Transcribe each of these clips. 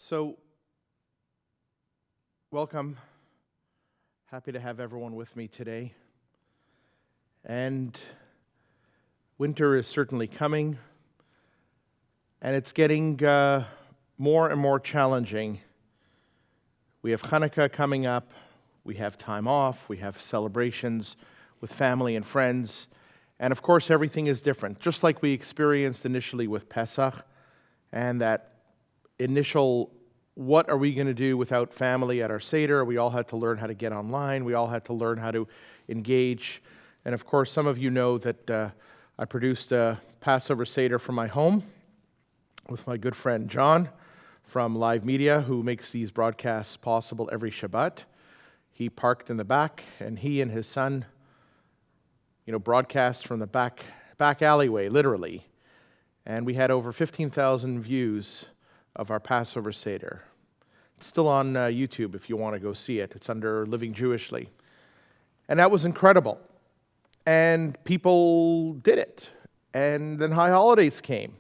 So, welcome. Happy to have everyone with me today. And winter is certainly coming, and it's getting more and more challenging. We have Hanukkah coming up, we have time off, we have celebrations with family and friends, and of course everything is different, just like we experienced initially with Pesach, and that initial, what are we going to do without family at our Seder? We all had to learn how to get online. We all had to learn how to engage. And of course, some of you know that I produced a Passover Seder from my home with my good friend John from Live Media, who makes these broadcasts possible every Shabbat. He parked in the back, and he and his son, broadcast from the back alleyway, literally. And we had over 15,000 views of our Passover Seder. It's still on YouTube if you want to go see it. It's under Living Jewishly. And that was incredible. And people did it. And then high holidays came.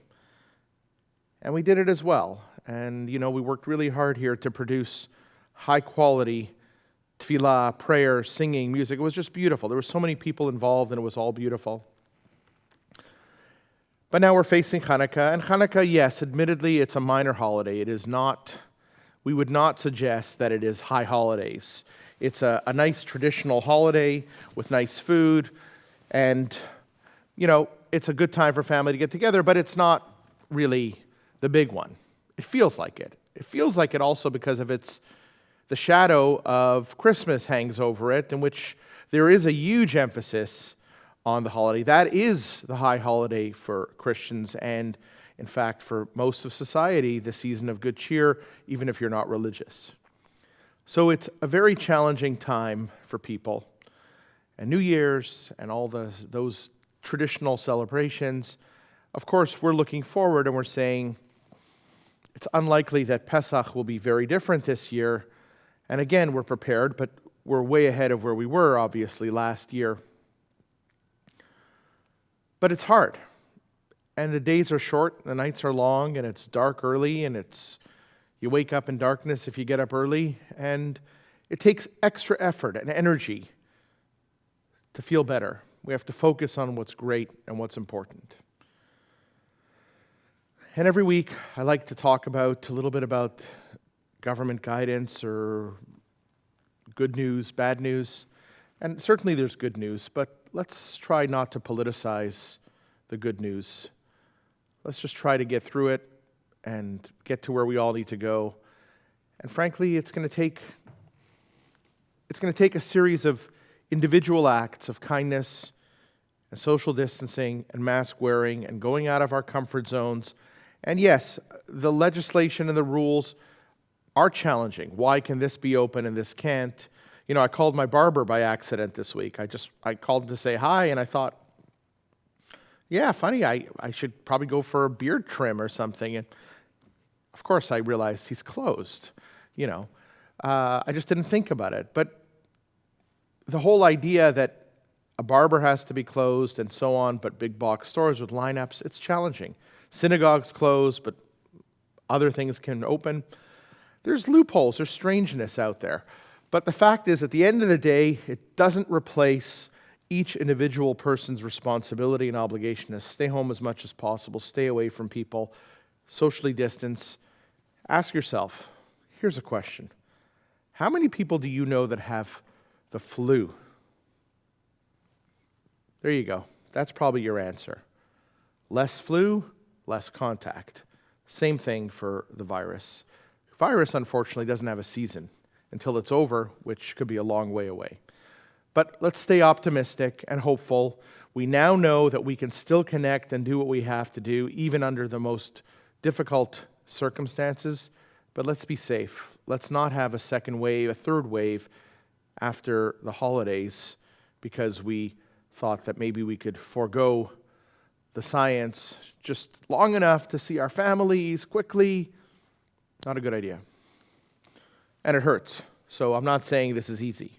And we did it as well. And, we worked really hard here to produce high quality tefillah, prayer, singing, music. It was just beautiful. There were so many people involved, and it was all beautiful. But now we're facing Hanukkah, and Hanukkah, yes, admittedly, it's a minor holiday. It is not, we would not suggest that it is high holidays. It's a nice traditional holiday with nice food, and, it's a good time for family to get together, but it's not really the big one. It feels like it. It feels like it also because of the shadow of Christmas hangs over it, in which there is a huge emphasis on the holiday. That is the high holiday for Christians and, in fact, for most of society, the season of good cheer, even if you're not religious. So it's a very challenging time for people. And New Year's and all those traditional celebrations, of course, we're looking forward and we're saying it's unlikely that Pesach will be very different this year. And again, we're prepared, but we're way ahead of where we were, obviously, last year. But it's hard, and the days are short, the nights are long, and it's dark early, and you wake up in darkness if you get up early, and it takes extra effort and energy to feel better. We have to focus on what's great and what's important. And every week, I like to talk a little bit about government guidance or good news, bad news. And certainly there's good news, but let's try not to politicize the good news. Let's just try to get through it and get to where we all need to go. And frankly, it's going to take a series of individual acts of kindness and social distancing and mask wearing and going out of our comfort zones. And yes, the legislation and the rules are challenging. Why can this be open and this can't? I called my barber by accident this week. I called him to say hi, and I thought, yeah, funny, I should probably go for a beard trim or something. And of course, I realized he's closed. I just didn't think about it. But the whole idea that a barber has to be closed and so on, but big box stores with lineups, it's challenging. Synagogues closed, but other things can open. There's loopholes, there's strangeness out there. But the fact is, at the end of the day, it doesn't replace each individual person's responsibility and obligation to stay home as much as possible, stay away from people, socially distance. Ask yourself, here's a question. How many people do you know that have the flu? There you go. That's probably your answer. Less flu, less contact. Same thing for the virus. Virus, unfortunately, doesn't have a season until it's over, which could be a long way away. But let's stay optimistic and hopeful. We now know that we can still connect and do what we have to do, even under the most difficult circumstances. But let's be safe. Let's not have a second wave, a third wave after the holidays because we thought that maybe we could forego the science just long enough to see our families quickly. Not a good idea. And it hurts. So I'm not saying this is easy.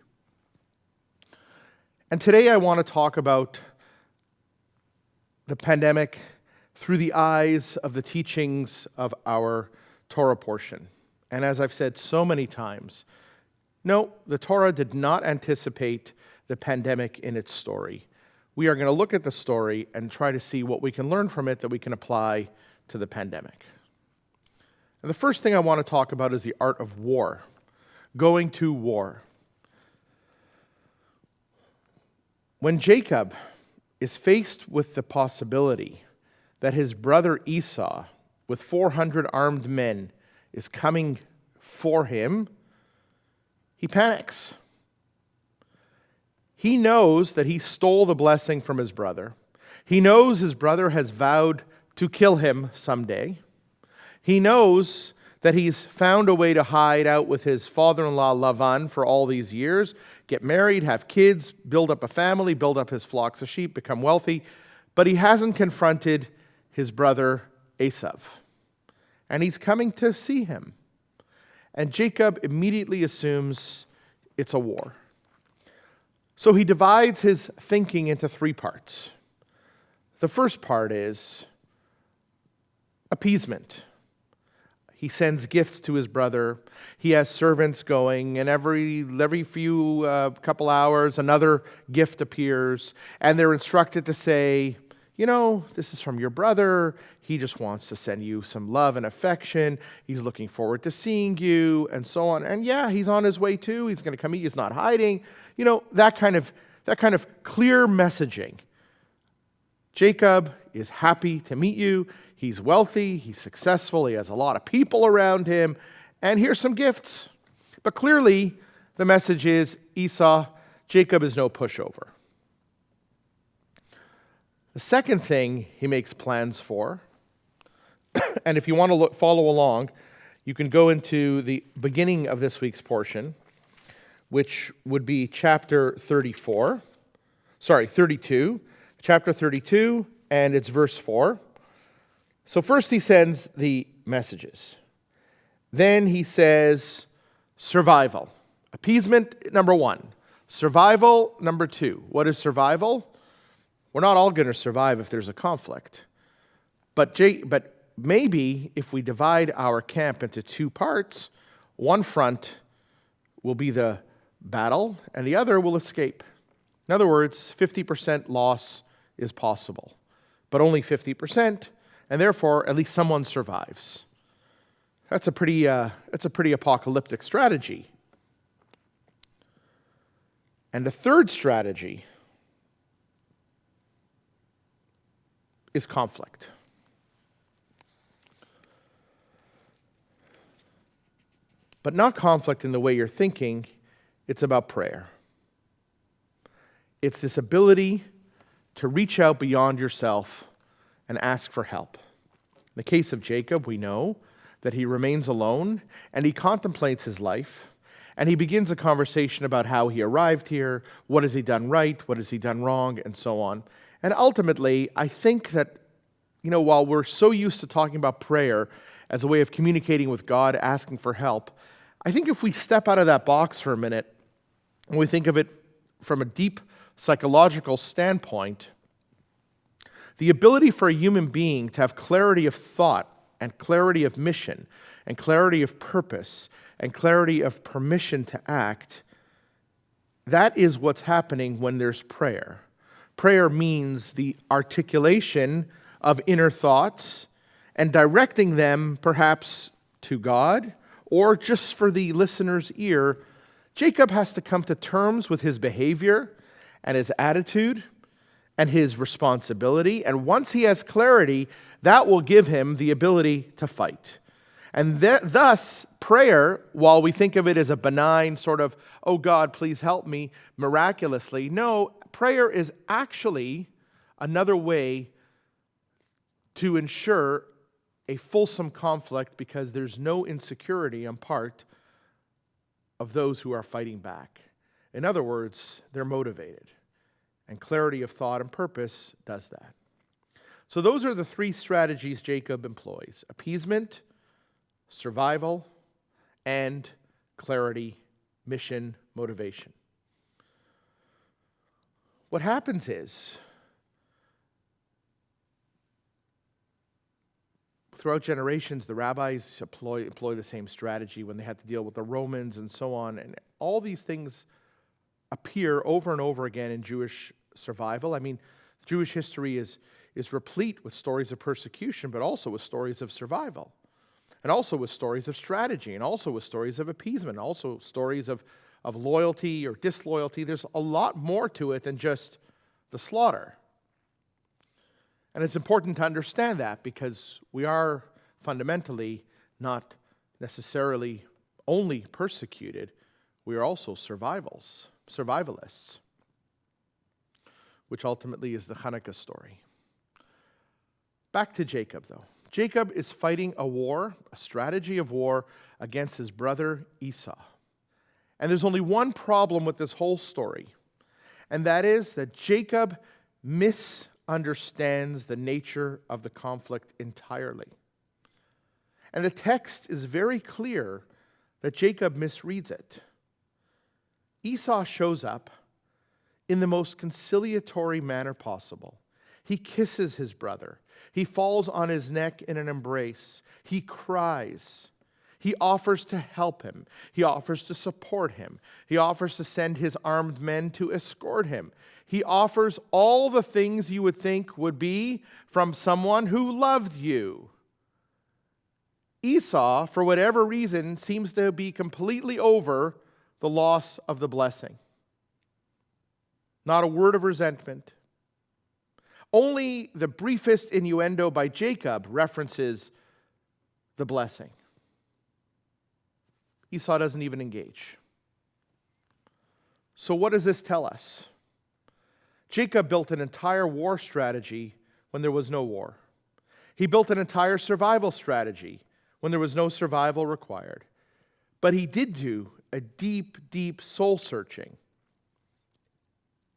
And today I want to talk about the pandemic through the eyes of the teachings of our Torah portion. And as I've said so many times, no, the Torah did not anticipate the pandemic in its story. We are going to look at the story and try to see what we can learn from it that we can apply to the pandemic. And the first thing I want to talk about is the art of war, going to war. When Jacob is faced with the possibility that his brother Esau, with 400 armed men, is coming for him, he panics. He knows that he stole the blessing from his brother. He knows his brother has vowed to kill him someday. He knows that he's found a way to hide out with his father-in-law Lavan for all these years, get married, have kids, build up a family, build up his flocks of sheep, become wealthy, but he hasn't confronted his brother Esav. And he's coming to see him. And Jacob immediately assumes it's a war. So he divides his thinking into 3 parts. The first part is appeasement. He sends gifts to his brother. He has servants going, and every few couple hours, another gift appears, and they're instructed to say, you know, this is from your brother. He just wants to send you some love and affection. He's looking forward to seeing you, and so on. And yeah, he's on his way too. He's going to come eat. He's not hiding. You know, that kind of clear messaging. Jacob is happy to meet you. He's wealthy, he's successful, he has a lot of people around him, and here's some gifts. But clearly, the message is, Esau, Jacob is no pushover. The second thing he makes plans for, and if you want to follow along, you can go into the beginning of this week's portion, which would be chapter 32, chapter 32, and it's verse 4. So first he sends the messages. Then he says survival. Appeasement, number 1. Survival, number 2. What is survival? We're not all going to survive if there's a conflict. But maybe if we divide our camp into 2 parts, one front will be the battle and the other will escape. In other words, 50% loss is possible, but only 50%. And therefore, at least someone survives. That's a pretty apocalyptic strategy. And the third strategy is conflict. But not conflict in the way you're thinking. It's about prayer. It's this ability to reach out beyond yourself and ask for help. In the case of Jacob, we know that he remains alone and he contemplates his life and he begins a conversation about how he arrived here, what has he done right, what has he done wrong, and so on. And ultimately, I think that, while we're so used to talking about prayer as a way of communicating with God, asking for help, I think if we step out of that box for a minute and we think of it from a deep psychological standpoint, the ability for a human being to have clarity of thought and clarity of mission and clarity of purpose and clarity of permission to act, that is what's happening when there's prayer. Prayer means the articulation of inner thoughts and directing them perhaps to God or just for the listener's ear. Jacob has to come to terms with his behavior and his attitude and his responsibility. And once he has clarity, that will give him the ability to fight. And thus, prayer, while we think of it as a benign sort of, oh God, please help me, miraculously, no, prayer is actually another way to ensure a fulsome conflict because there's no insecurity on part of those who are fighting back. In other words, they're motivated. And clarity of thought and purpose does that. So those are the 3 strategies Jacob employs: appeasement, survival, and clarity, mission, motivation. What happens is, throughout generations, the rabbis employ the same strategy when they had to deal with the Romans and so on. And all these things appear over and over again in Jewish survival. I mean, Jewish history is replete with stories of persecution, but also with stories of survival, and also with stories of strategy, and also with stories of appeasement, and also stories of loyalty or disloyalty. There's a lot more to it than just the slaughter. And it's important to understand that, because we are fundamentally not necessarily only persecuted, we are also survivalists, which ultimately is the Hanukkah story. Back to Jacob, though. Jacob is fighting a war, a strategy of war, against his brother Esau. And there's only one problem with this whole story, and that is that Jacob misunderstands the nature of the conflict entirely. And the text is very clear that Jacob misreads it. Esau shows up in the most conciliatory manner possible. He kisses his brother. He falls on his neck in an embrace. He cries. He offers to help him. He offers to support him. He offers to send his armed men to escort him. He offers all the things you would think would be from someone who loved you. Esau, for whatever reason, seems to be completely over the loss of the blessing. Not a word of resentment. Only the briefest innuendo by Jacob references the blessing. Esau doesn't even engage. So what does this tell us? Jacob built an entire war strategy when there was no war. He built an entire survival strategy when there was no survival required. But he did do a deep, deep soul searching.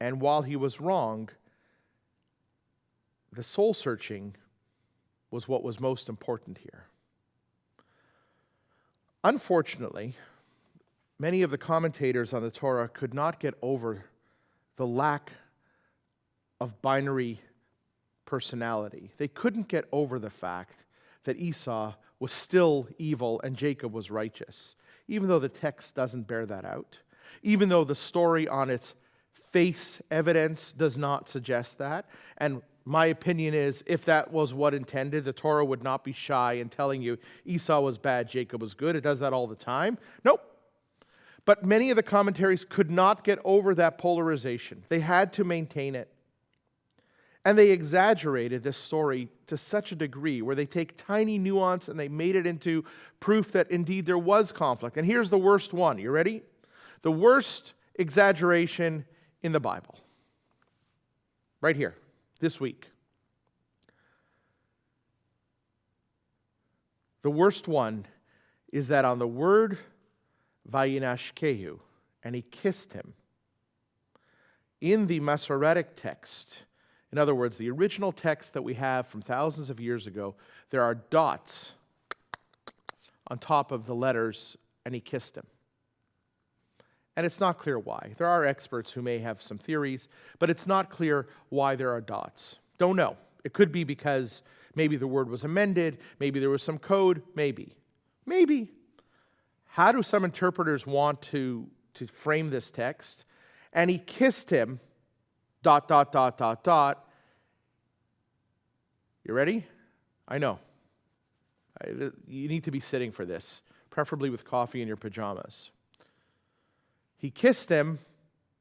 And while he was wrong, the soul searching was what was most important here. Unfortunately, many of the commentators on the Torah could not get over the lack of binary personality. They couldn't get over the fact that Esau was still evil and Jacob was righteous, even though the text doesn't bear that out, even though the story on its face evidence does not suggest that. And my opinion is, if that was what intended, the Torah would not be shy in telling you Esau was bad, Jacob was good. It does that all the time. Nope. But many of the commentaries could not get over that polarization. They had to maintain it. And they exaggerated this story to such a degree where they take tiny nuance and they made it into proof that indeed there was conflict. And here's the worst one. You ready? The worst exaggeration in the Bible. Right here. This week. The worst one is that on the word vayinashkehu, and he kissed him, in the Masoretic text, in other words, the original text that we have from thousands of years ago, there are dots on top of the letters, and he kissed him. And it's not clear why. There are experts who may have some theories, but it's not clear why there are dots. Don't know. It could be because maybe the word was amended, maybe there was some code, maybe. Maybe. How do some interpreters want to frame this text? And he kissed him, ... You ready? I know. You need to be sitting for this, preferably with coffee in your pajamas. He kissed him,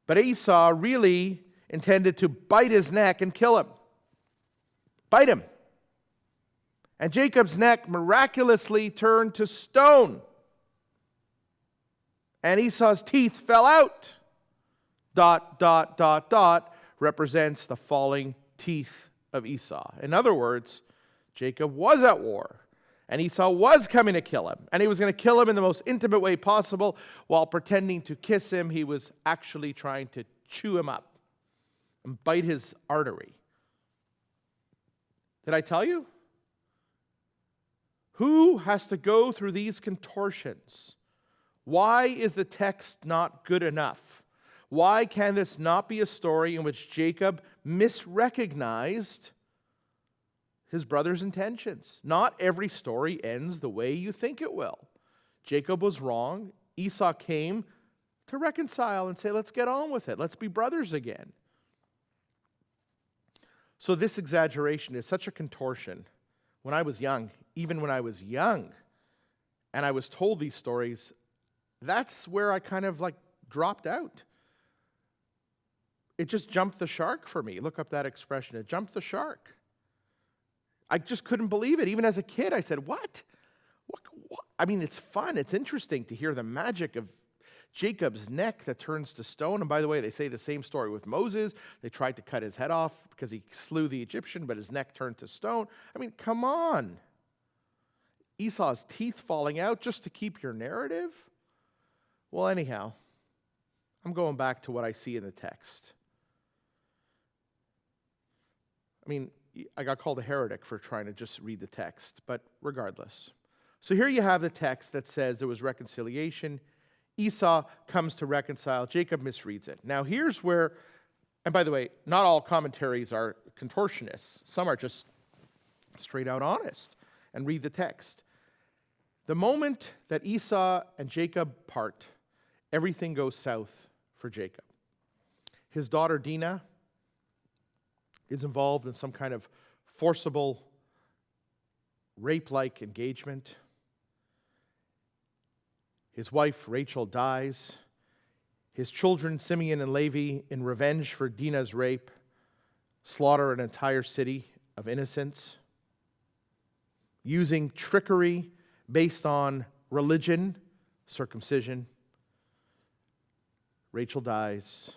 but Esau really intended to bite his neck and kill him. Bite him. And Jacob's neck miraculously turned to stone. And Esau's teeth fell out. ... represents the falling teeth of Esau. In other words, Jacob was at war. And Esau was coming to kill him. And he was going to kill him in the most intimate way possible. While pretending to kiss him, he was actually trying to chew him up and bite his artery. Did I tell you? Who has to go through these contortions? Why is the text not good enough? Why can this not be a story in which Jacob misrecognized his brother's intentions. Not every story ends the way you think it will. Jacob was wrong. Esau came to reconcile and say, let's get on with it. Let's be brothers again. So this exaggeration is such a contortion. When I was young, even when I was young, and I was told these stories, that's where I kind of like dropped out. It just jumped the shark for me. Look up that expression. It jumped the shark. I just couldn't believe it. Even as a kid, I said, what? I mean, it's fun. It's interesting to hear the magic of Jacob's neck that turns to stone. And by the way, they say the same story with Moses. They tried to cut his head off because he slew the Egyptian, but his neck turned to stone. I mean, come on. Esau's teeth falling out just to keep your narrative? Well, anyhow, I'm going back to what I see in the text. I mean, I got called a heretic for trying to just read the text, but regardless. So here you have the text that says there was reconciliation. Esau comes to reconcile. Jacob misreads it. Now here's where, and by the way, not all commentaries are contortionists. Some are just straight out honest and read the text. The moment that Esau and Jacob part, everything goes south for Jacob. His daughter Dinah is involved in some kind of forcible rape-like engagement. His wife Rachel dies. His children Simeon and Levi, in revenge for Dinah's rape, slaughter an entire city of innocents, using trickery based on religion, circumcision. Rachel dies.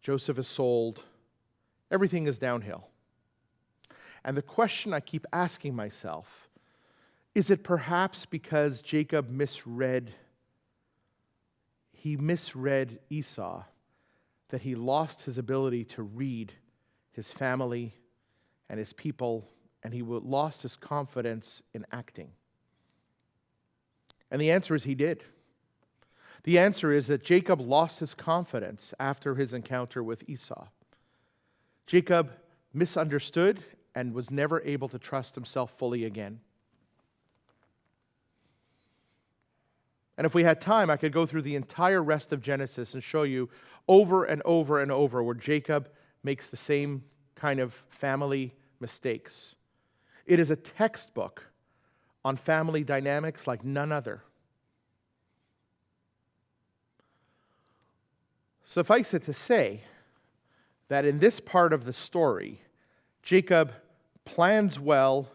Joseph is sold. Everything is downhill. And the question I keep asking myself, is it perhaps because Jacob misread Esau, that he lost his ability to read his family and his people, and he lost his confidence in acting? And the answer is he did. The answer is that Jacob lost his confidence after his encounter with Esau. Jacob misunderstood and was never able to trust himself fully again. And if we had time, I could go through the entire rest of Genesis and show you over and over and over where Jacob makes the same kind of family mistakes. It is a textbook on family dynamics like none other. Suffice it to say that in this part of the story, Jacob plans well,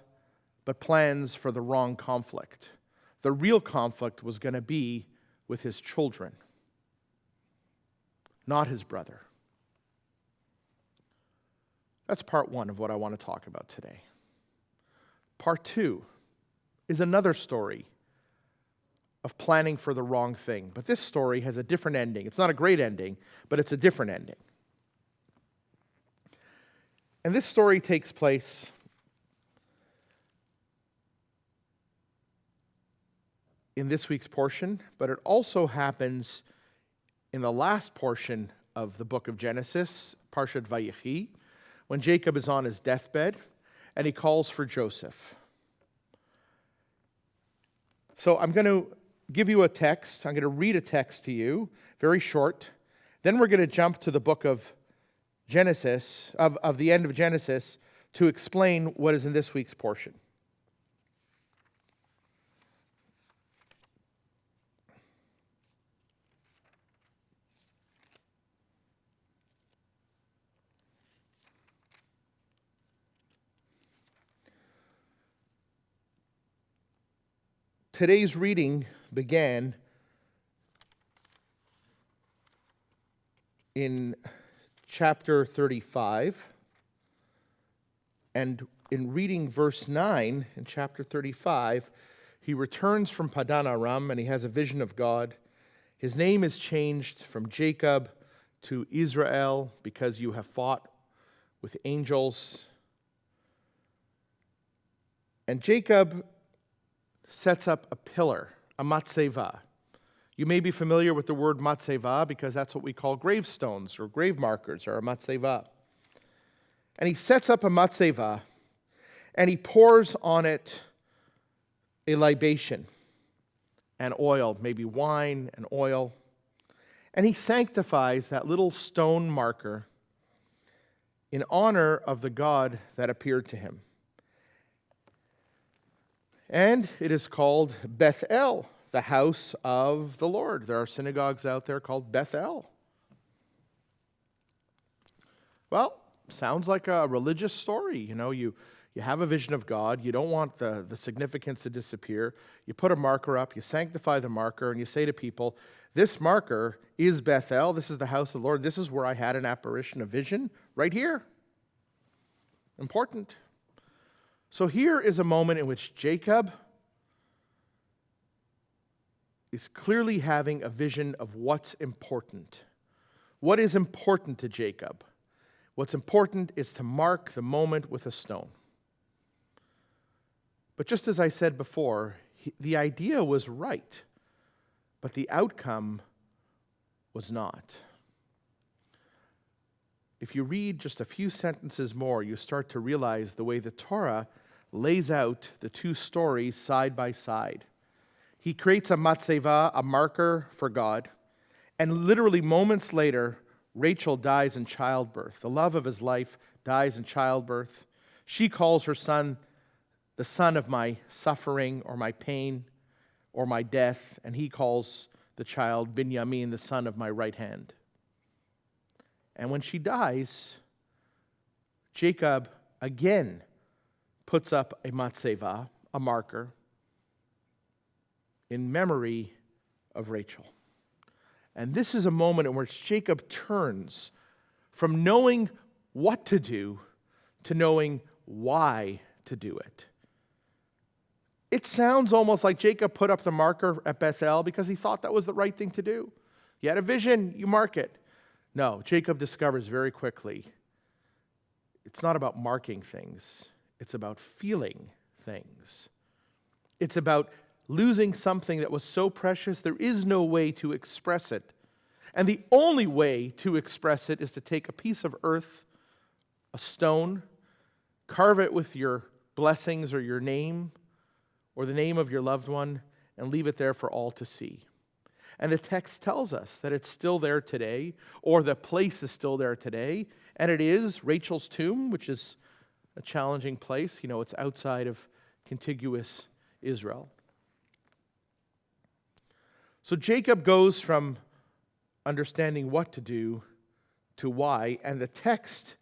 but plans for the wrong conflict. The real conflict was going to be with his children, not his brother. That's part one of what I want to talk about today. Part two is another story of planning for the wrong thing. But this story has a different ending. It's not a great ending, but it's a different ending. And this story takes place in this week's portion, but it also happens in the last portion of the book of Genesis, Parshat Vayechi, when Jacob is on his deathbed and he calls for Joseph. So I'm going to give you a text. I'm going to read a text to you, very short. Then we're going to jump to the book of Genesis, of the end of Genesis, to explain what is in this week's portion. Today's reading began in chapter 35, and in reading verse 9 in chapter 35, he returns from Padan Aram and he has a vision of God. His name is changed from Jacob to Israel because you have fought with angels. And Jacob sets up a pillar, a matzeva. You may be familiar with the word matzeva because that's what we call gravestones or grave markers, or a matzeva. And he sets up a matzeva, And he pours on it a libation and oil, maybe wine and oil. And he sanctifies that little stone marker in honor of the God that appeared to him. And it is called Bethel, the house of the Lord. There are synagogues out there called Bethel. Well, sounds like a religious story. You have a vision of God. You don't want the significance to disappear. You put a marker up. You sanctify the marker. And you say to people, this marker is Bethel. This is the house of the Lord. This is where I had an apparition, a vision, right here. Important. So here is a moment in which Jacob is clearly having a vision of what's important. What is important to Jacob? What's important is to mark the moment with a stone. But just as I said before, the idea was right, but the outcome was not. If you read just a few sentences more, you start to realize the way the Torah lays out the two stories side by side. He creates a matzeva, a marker for God, and literally moments later, Rachel dies in childbirth. The love of his life dies in childbirth. She calls her son the son of my suffering or my pain or my death, and he calls the child Binyamin, the son of my right hand. And when she dies, Jacob again puts up a matzeva, a marker, in memory of Rachel. And this is a moment in which Jacob turns from knowing what to do to knowing why to do it. It sounds almost like Jacob put up the marker at Bethel because he thought that was the right thing to do. You had a vision, you mark it. No, Jacob discovers very quickly it's not about marking things. It's about feeling things. It's about losing something that was so precious, there is no way to express it. And the only way to express it is to take a piece of earth, a stone, carve it with your blessings or your name or the name of your loved one, and leave it there for all to see. And the text tells us that it's still there today, or the place is still there today, and it is Rachel's tomb, which is a challenging place. It's outside of contiguous Israel. So Jacob goes from understanding what to do to why, and the text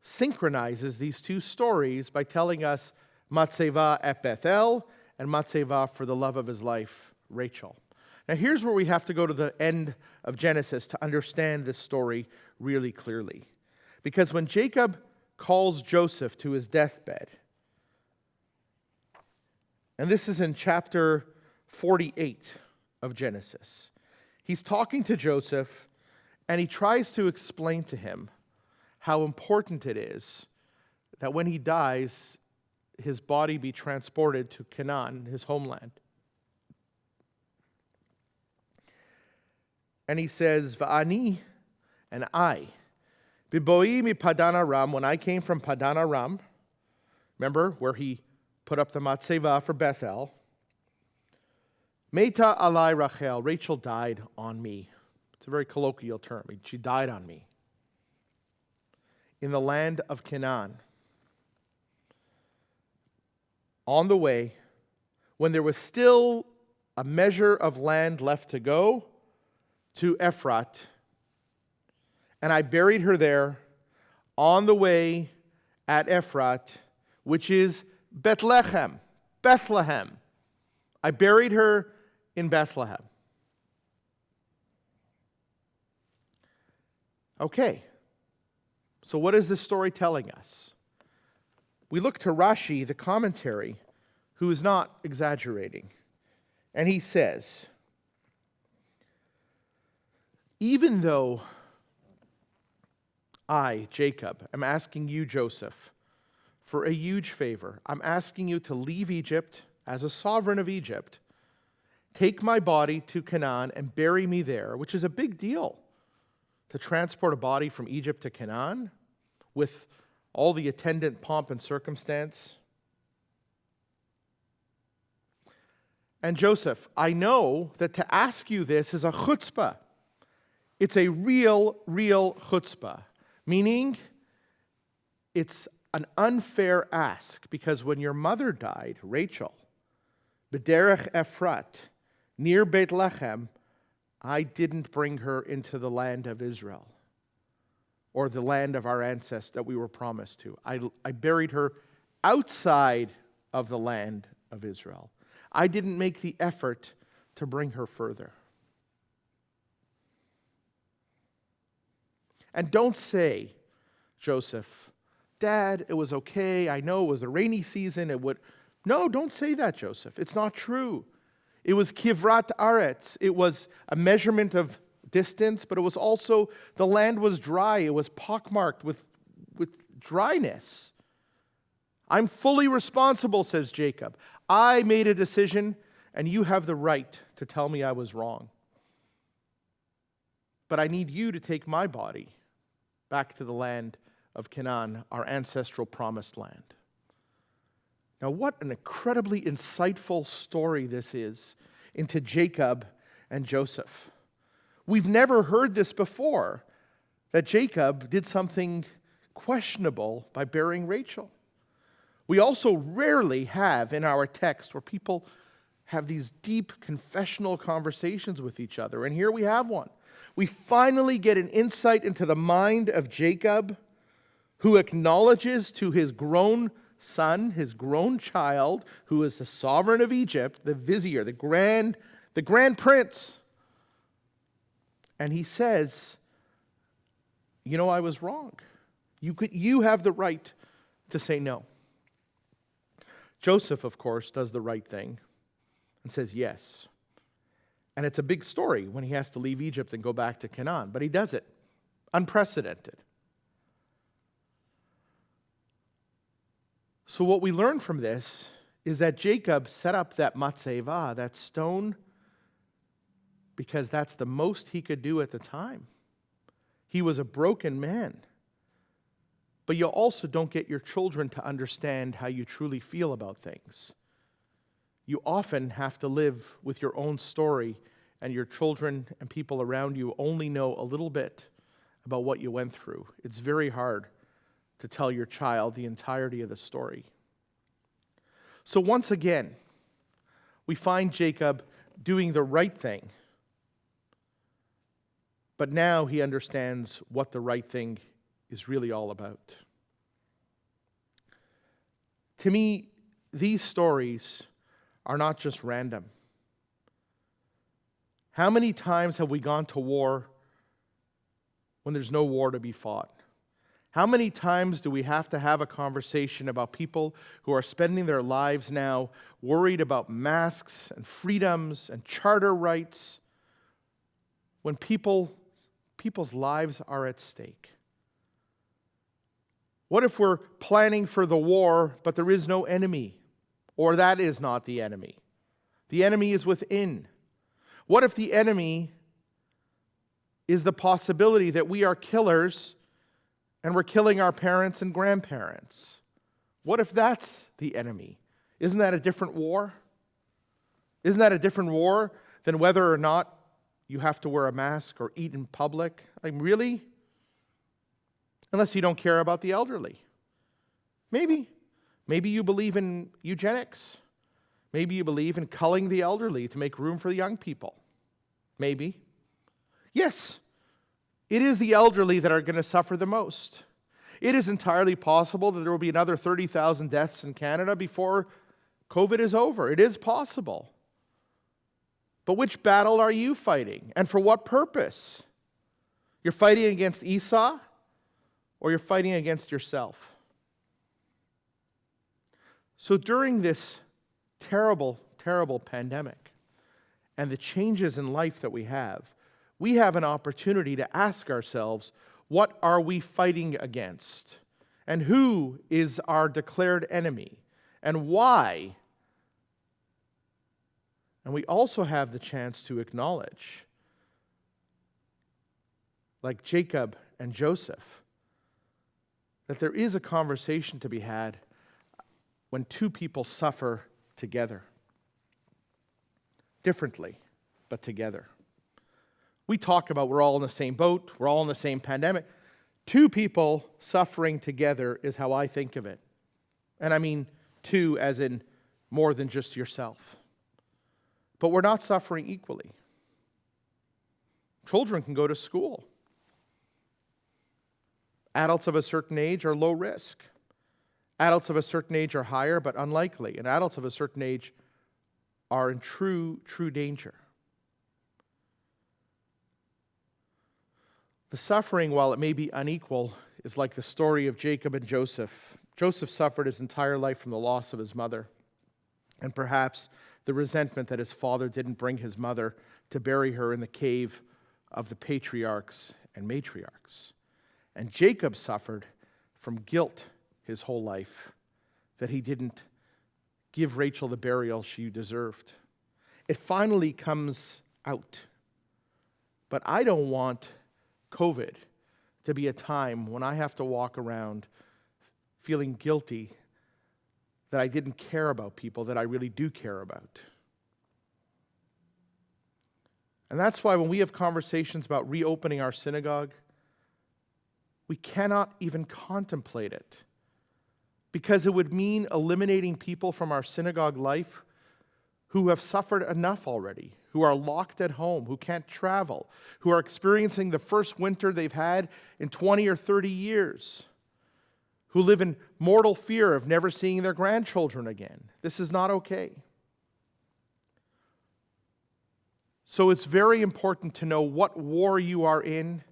synchronizes these two stories by telling us matzeva at Bethel and matzeva for the love of his life, Rachel. Now here's where we have to go to the end of Genesis to understand this story really clearly. Because when Jacob calls Joseph to his deathbed, and this is in chapter 48 of Genesis, he's talking to Joseph and he tries to explain to him how important it is that when he dies, his body be transported to Canaan, his homeland. And he says, Va'ani, and I, Biboi mi Padan Aram, when I came from Padan Aram, remember where he put up the matzeva for Bethel, Meta alai Rachel, Rachel died on me. It's a very colloquial term. She died on me. In the land of Canaan. On the way, when there was still a measure of land left to go, to Ephrat, and I buried her there on the way at Ephrat, which is Bethlehem. Bethlehem. I buried her in Bethlehem. Okay, so what is this story telling us? We look to Rashi, the commentary, who is not exaggerating, and he says, even though I, Jacob, am asking you, Joseph, for a huge favor, I'm asking you to leave Egypt as a sovereign of Egypt, take my body to Canaan and bury me there, which is a big deal, to transport a body from Egypt to Canaan with all the attendant pomp and circumstance. And Joseph, I know that to ask you this is a chutzpah. It's a real chutzpah, meaning it's an unfair ask, because when your mother died, Rachel, B'derech Ephrat, near Bethlehem, I didn't bring her into the land of Israel, or the land of our ancestors that we were promised to. I buried her outside of the land of Israel. I didn't make the effort to bring her further. And don't say, Joseph, Dad, it was okay. I know it was a rainy season. No, don't say that, Joseph. It's not true. It was kivrat aretz. It was a measurement of distance, but it was also, the land was dry. It was pockmarked with dryness. I'm fully responsible, says Jacob. I made a decision, and you have the right to tell me I was wrong. But I need you to take my body back to the land of Canaan, our ancestral promised land. Now, what an incredibly insightful story this is into Jacob and Joseph. We've never heard this before, that Jacob did something questionable by burying Rachel. We also rarely have in our text where people have these deep confessional conversations with each other, and here we have one. We finally get an insight into the mind of Jacob, who acknowledges to his grown son, his grown child, who is the sovereign of Egypt, the vizier, the grand prince. And he says, you know, I was wrong. You have the right to say no. Joseph, of course, does the right thing and says yes. And it's a big story when he has to leave Egypt and go back to Canaan, but he does it. Unprecedented. So what we learn from this is that Jacob set up that matzeva, that stone, because that's the most he could do at the time. He was a broken man. But you also don't get your children to understand how you truly feel about things. You often have to live with your own story, and your children and people around you only know a little bit about what you went through. It's very hard to tell your child the entirety of the story. So once again, we find Jacob doing the right thing. But now he understands what the right thing is really all about. To me, these stories are not just random. How many times have we gone to war when there's no war to be fought? How many times do we have to have a conversation about people who are spending their lives now worried about masks and freedoms and charter rights when people's lives are at stake? What if we're planning for the war, but there is no enemy? Or that is not the enemy. The enemy is within. What if the enemy is the possibility that we are killers and we're killing our parents and grandparents? What if that's the enemy? Isn't that a different war? Isn't that a different war than whether or not you have to wear a mask or eat in public? Like, really? Unless you don't care about the elderly. Maybe. Maybe you believe in eugenics. Maybe you believe in culling the elderly to make room for the young people. Maybe. Yes, it is the elderly that are going to suffer the most. It is entirely possible that there will be another 30,000 deaths in Canada before COVID is over. It is possible. But which battle are you fighting? And for what purpose? You're fighting against Esau, or you're fighting against yourself? So during this terrible, terrible pandemic and the changes in life that we have an opportunity to ask ourselves, what are we fighting against? And who is our declared enemy? And why? And we also have the chance to acknowledge, like Jacob and Joseph, that there is a conversation to be had when two people suffer together. differently, but together. We talk about we're all in the same boat, we're all in the same pandemic. Two people suffering together is how I think of it. And I mean two as in more than just yourself. But we're not suffering equally. Children can go to school. Adults of a certain age are low risk. Adults of a certain age are higher but unlikely. And adults of a certain age are in true danger. The suffering, while it may be unequal, is like the story of Jacob and Joseph. Joseph suffered his entire life from the loss of his mother, and perhaps the resentment that his father didn't bring his mother to bury her in the cave of the patriarchs and matriarchs. And Jacob suffered from guilt his whole life that he didn't give Rachel the burial she deserved. It finally comes out. But I don't want COVID to be a time when I have to walk around feeling guilty that I didn't care about people that I really do care about. And that's why when we have conversations about reopening our synagogue, we cannot even contemplate it, because it would mean eliminating people from our synagogue life who have suffered enough already, who are locked at home, who can't travel, who are experiencing the first winter they've had in 20 or 30 years, who live in mortal fear of never seeing their grandchildren again. This is not okay. So it's very important to know what war you are in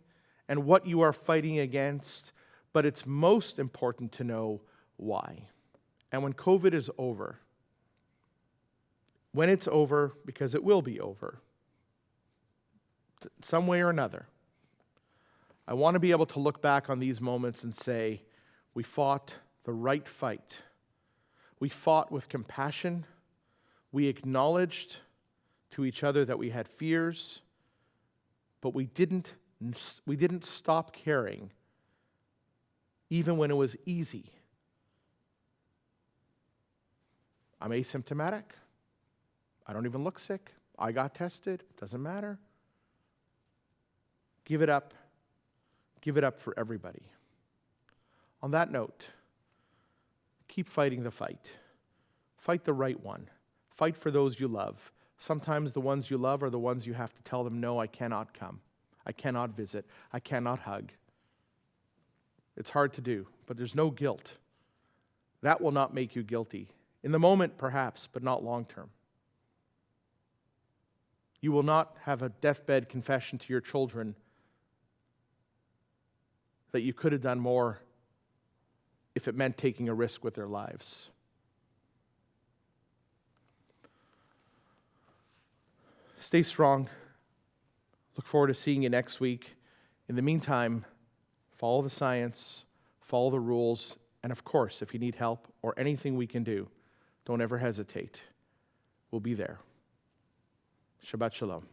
and what you are fighting against, but it's most important to know why. And when COVID is over, when it's over, because it will be over, some way or another, I want to be able to look back on these moments and say, we fought the right fight. We fought with compassion. We acknowledged to each other that we had fears, but we didn't stop caring, even when it was easy. I'm asymptomatic. I don't even look sick. I got tested. Doesn't matter. Give it up. Give it up for everybody. On that note, keep fighting the fight. Fight the right one. Fight for those you love. Sometimes the ones you love are the ones you have to tell them, no, I cannot come. I cannot visit. I cannot hug. It's hard to do, but there's no guilt. That will not make you guilty. In the moment, perhaps, but not long term. You will not have a deathbed confession to your children that you could have done more if it meant taking a risk with their lives. Stay strong. Look forward to seeing you next week. In the meantime, follow the science, follow the rules, and of course, if you need help or anything we can do, don't ever hesitate. We'll be there. Shabbat Shalom.